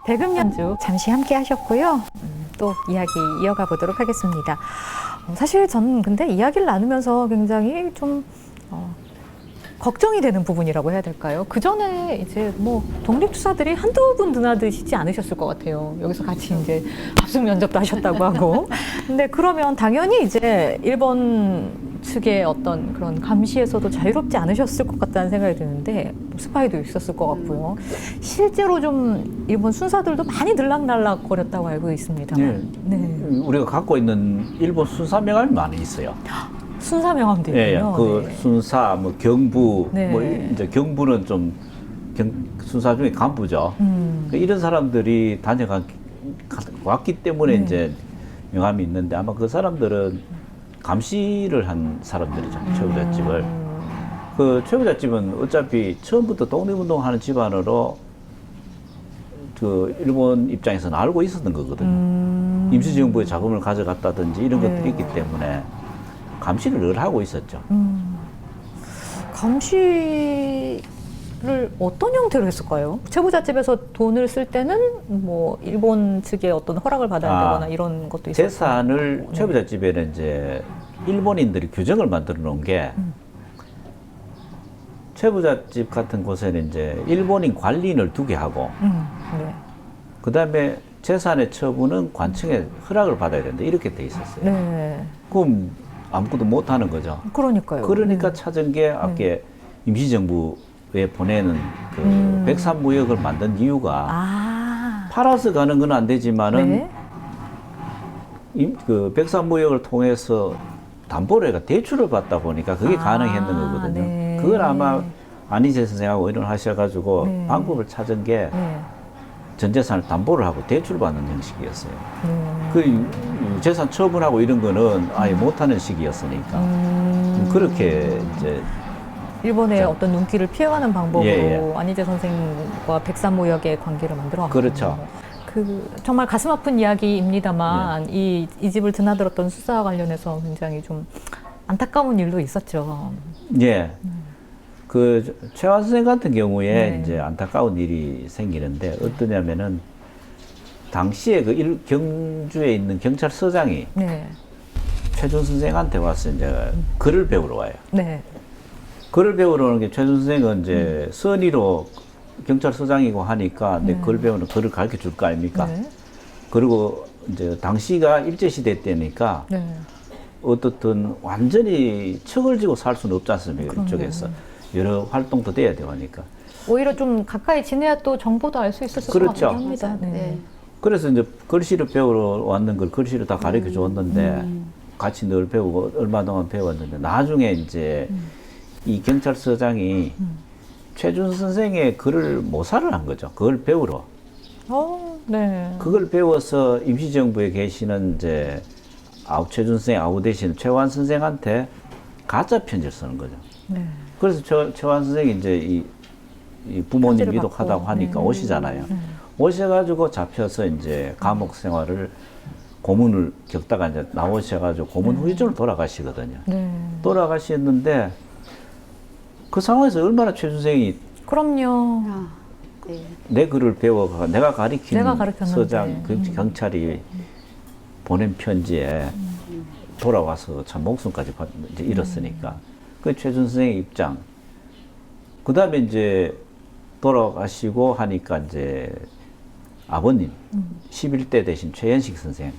대금 연주 잠시 함께 하셨고요. 또 이야기 이어가 보도록 하겠습니다. 사실 저는 근데 이야기를 나누면서 굉장히 좀 걱정이 되는 부분이라고 해야 될까요? 그 전에 이제 뭐 독립투사들이 한두 분 드나드시지 않으셨을 것 같아요. 여기서 같이 이제 합숙 면접도 하셨다고 하고. 근데 그러면 당연히 이제 일본 측의 어떤 그런 감시에서도 자유롭지 않으셨을 것 같다는 생각이 드는데, 스파이도 있었을 것 같고요. 실제로 좀 일본 순사들도 많이 들락날락 거렸다고 알고 있습니다. 네. 우리가 갖고 있는 일본 순사 명함이 많이 있어요. 순사 명함도 있군요. 그 네. 순사, 뭐 경부, 네. 뭐 이제 경부는 좀 순사 중에 간부죠. 이런 사람들이 왔기 때문에 이제 명함이 있는데, 아마 그 사람들은 감시를 한 사람들이죠. 최부잣집을. 그 최부잣집은 어차피 처음부터 독립운동하는 집안으로 그 일본 입장에서는 알고 있었던 거거든요. 임시정부의 자금을 가져갔다든지 이런 것들이 있기 때문에 감시를 늘 하고 있었죠. 감시를 어떤 형태로 했을까요? 최부잣집에서 돈을 쓸 때는 뭐 일본 측의 어떤 허락을 받아야 되거나 이런 것도 있었어요. 재산을 최부잣집에는 이제 일본인들이 규정을 만들어 놓은 게, 최부잣집 같은 곳에는 이제 일본인 관리인을 두게 하고, 네. 그 다음에 재산의 처분은 관청의 허락을 받아야 된다, 이렇게 돼 있었어요. 네. 그럼 아무것도 못 하는 거죠. 그러니까요. 그러니까 찾은 게 아까 임시정부에 보내는 그 백삼무역을 만든 이유가, 팔아서 가는 건 안 되지만은 그 백삼무역을 통해서 담보로 해가 대출을 받다 보니까 그게 가능했는 거거든요. 네. 그걸 아마 안희재 선생하고 의논하셔가지고 방법을 찾은 게 전 재산을 담보를 하고 대출 받는 형식이었어요. 그 재산 처분하고 이런 거는 아예 못하는 시기였으니까 그렇게 이제 일본의 어떤 눈길을 피해가는 방법으로 예. 안희재 선생과 백삼무역의 관계를 만들어 왔군요. 그렇죠. 그 정말 가슴 아픈 이야기입니다만 이 집을 드나들었던 수사와 관련해서 굉장히 좀 안타까운 일도 있었죠. 예. 그 최완 선생 같은 경우에 이제 안타까운 일이 생기는데, 어떠냐면은 당시에 그 경주에 있는 경찰서장이 최준 선생한테 와서 이제 글을 배우러 와요. 글을 배우러 오는 게, 최준 선생은 이제 선의로 경찰서장이고 하니까 내 글 배우는 글을 가르쳐 줄 거 아닙니까? 그리고 이제 당시가 일제시대 때니까 어떻든 완전히 척을 지고 살 수는 없지 않습니까? 이쪽에서 여러 활동도 돼야 되고 하니까. 오히려 좀 가까이 지내야 또 정보도 알 수 있었을 것 같기도 합니다. 그래서 이제 글씨를 배우러 왔는 걸 글씨를 다 가르쳐 줬는데 같이 늘 배우고 얼마 동안 배웠는데, 나중에 이제 이 경찰서장이 최준 선생의 글을 모사를 한 거죠. 그걸 배우러. 그걸 배워서 임시정부에 계시는 이제 최준 선생 아우 대신 최완 선생한테 가짜 편지를 쓰는 거죠. 그래서 최완 선생이 이제 이 부모님 미독하다고 하니까 오시잖아요. 오셔가지고 잡혀서 이제 감옥 생활을, 고문을 겪다가 이제 나오셔가지고 고문 후유증으로 돌아가시거든요. 돌아가셨는데 그 상황에서 얼마나 최 선생이 그럼요. 내 글을 배워가 내가 가리킨 서장 네. 경찰이 보낸 편지에 돌아와서 참 목숨까지 이제 잃었으니까 그 최준 선생의 입장. 그 다음에 이제 돌아가시고 하니까 이제 아버님 11대 대신 최연식 선생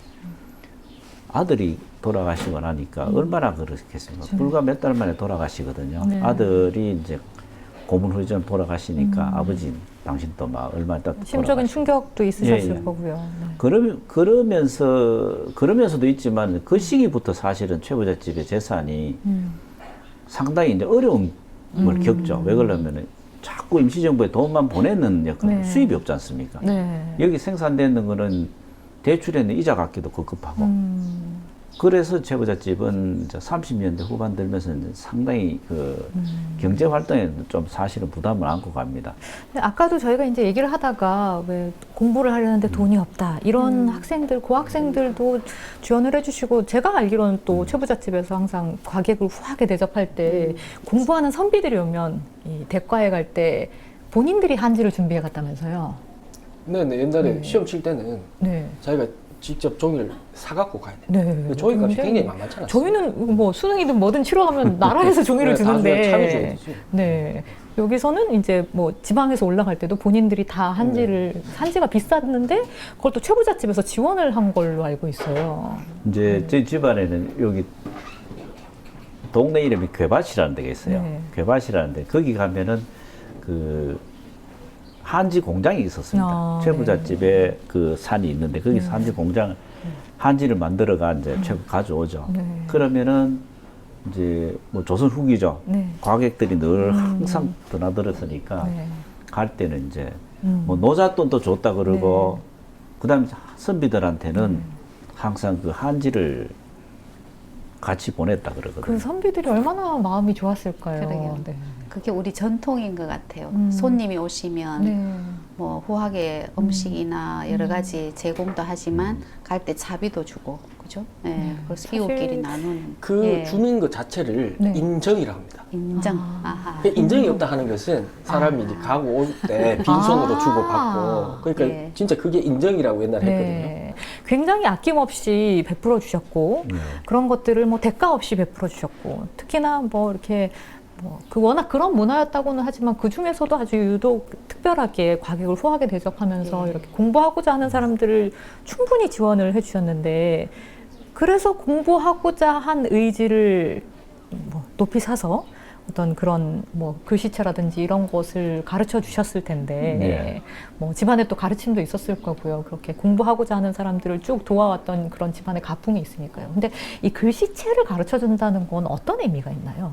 아들이 돌아가시고 나니까 얼마나 그렇겠습니까? 불과 몇 달 만에 돌아가시거든요. 아들이 이제 고문 후유증 돌아가시니까 아버지 당신도 막 얼마 있다 심적인 충격도 있으셨을 거고요. 그러면서도 있지만 그 시기부터 사실은 최부잣집의 재산이 상당히 이제 어려움을 겪죠. 왜 그러냐면은 자꾸 임시정부에 돈만 보내는 역할, 수입이 없지 않습니까? 여기 생산되는 거는 대출에는 이자 갚기도 급급하고. 그래서 최부잣집은 이제 30년대 후반 들면서 상당히 그 경제 활동에 좀 사실은 부담을 안고 갑니다. 근데 아까도 저희가 이제 얘기를 하다가 왜 공부를 하려는데 돈이 없다 이런 학생들, 고학생들도 지원을 해주시고, 제가 알기로는 또 최부잣집에서 항상 과객을 후하게 대접할 때 공부하는 선비들이 오면 이 대과에 갈 때 본인들이 한지를 준비해 갔다면서요. 네네, 옛날에 네. 시험 칠 때는 네. 자기가 직접 종이를 사갖고 가야 돼요. 네. 근데 종이 값이 근데 굉장히 만만치 않았어요. 저희는 뭐 수능이든 뭐든 치러 가면 나라에서 종이를 네, 다 그냥 참여 줘야 주는데 되지. 네. 여기서는 이제 뭐 지방에서 올라갈 때도 본인들이 다 한지가 비쌌는데 그걸 또 최부잣집에서 지원을 한 걸로 알고 있어요. 이제 저희 집안에는 여기 동네 이름이 괴밭이라는 데가 있어요. 네. 괴밭이라는 데 거기 가면은 그 한지 공장이 있었습니다. 아, 최부잣집에 그 산이 있는데 거기서 한지 공장 한지를 만들어가 이제 최고 가져오죠. 네. 그러면은 이제 뭐 조선 후기죠. 네. 과객들이 늘 항상 드나들었으니까 네. 갈 때는 이제 음. 뭐 노잣돈도 줬다 그러고 그다음에 선비들한테는 항상 그 한지를 같이 보냈다 그러거든요. 그 선비들이 얼마나 마음이 좋았을까요? 그러게요. 네. 그게 우리 전통인 것 같아요. 음. 손님이 오시면 네. 뭐 후하게 음식이나 여러 가지 제공도 하지만 갈 때 차비도 주고, 그죠? 예, 그래서 사실 이웃끼리 나누는 그 예, 주는 것 자체를 네. 인정이라고 합니다. 인정. 아. 아하. 그 인정이 없다 하는 것은 사람이 이제 가고 올 때 빈손으로 아. 주고 받고 그러니까 네. 진짜 그게 인정이라고 옛날에 했거든요. 네. 굉장히 아낌없이 베풀어 주셨고 네. 그런 것들을 뭐 대가 없이 베풀어 주셨고 특히나 뭐 이렇게 뭐 그 워낙 그런 문화였다고는 하지만 그 중에서도 아주 유독 특별하게 과객을 후하게 대접하면서 네. 이렇게 공부하고자 하는 사람들을 충분히 지원을 해주셨는데 그래서 공부하고자 한 의지를 뭐 높이 사서 어떤 그런 뭐 글씨체라든지 이런 것을 가르쳐 주셨을 텐데 네. 뭐 집안에 또 가르침도 있었을 거고요. 그렇게 공부하고자 하는 사람들을 쭉 도와왔던 그런 집안의 가풍이 있으니까요. 근데 이 글씨체를 가르쳐 준다는 건 어떤 의미가 있나요?